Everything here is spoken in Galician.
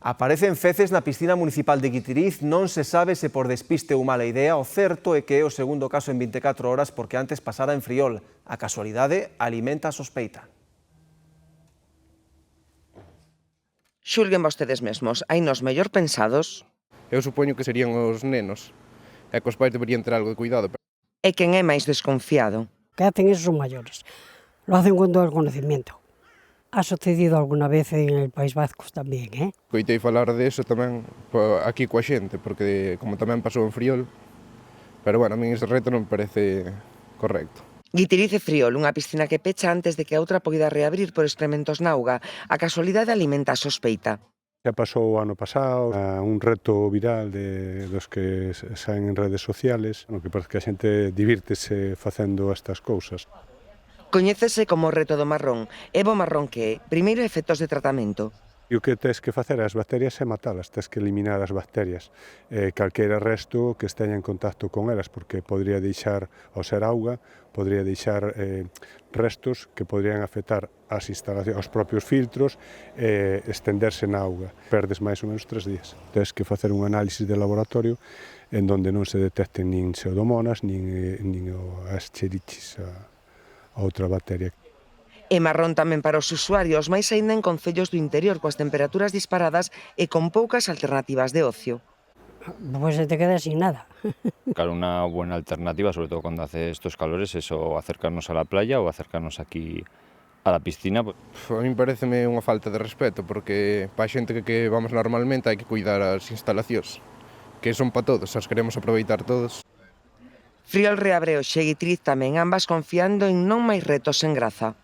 Aparecen feces na piscina municipal de Guitiriz, non se sabe se por despiste ou mala idea. O certo é que é o segundo caso en 24 horas porque antes pasara en Friol. A casualidade alimenta a sospeita. Xulguen vostedes mesmos, hai nos mellor pensados. Eu supoño que serían os nenos, e que os pais deberían ter algo de cuidado. E quen é máis desconfiado? Que hacen esos son mayores, lo hacen con todo el conocimiento. Ha sucedido alguna vez en el País Vasco tamén, Coitei falar de eso tamén aquí coa xente, porque como tamén pasou en Friol, pero bueno, a mí ese reto non me parece correcto. Guitiriz e Friol, unha piscina que pecha antes de que a outra poida reabrir por excrementos na auga. A casualidade alimenta a sospeita. Xa pasou o ano pasado, un reto viral dos que saen en redes sociales, no que parece que a xente divírtese facendo estas cousas. Coñécese como reto do marrón. E bo marrón que é? Primeiro, efectos de tratamento. E o que tens que facer as bacterias é matalas, tens que eliminar as bacterias, calquera resto que esteña en contacto con elas, porque podría deixar, ao ser auga, podría deixar restos que podrían afectar as instalacións, aos propios filtros e estenderse na auga. Perdes máis ou menos 3 días. Tens que facer un análisis de laboratorio en donde non se detecten nin pseudomonas, nin as Escherichia, a outra bacteria. E marrón tamén para os usuarios, máis aínda en concellos do interior, coas temperaturas disparadas e con poucas alternativas de ocio. Pues te quedas sin nada. Claro, una buena alternativa, sobre todo cuando hace estos calores, es o acercarnos a la playa o acercarnos aquí a la piscina. A mí pareceme unha falta de respeto, porque para a xente que vamos normalmente hai que cuidar as instalacións, que son para todos, as queremos aproveitar todos. Friol reabre hoxe, Guitiriz tamén, ambas confiando en non máis retos en Graza.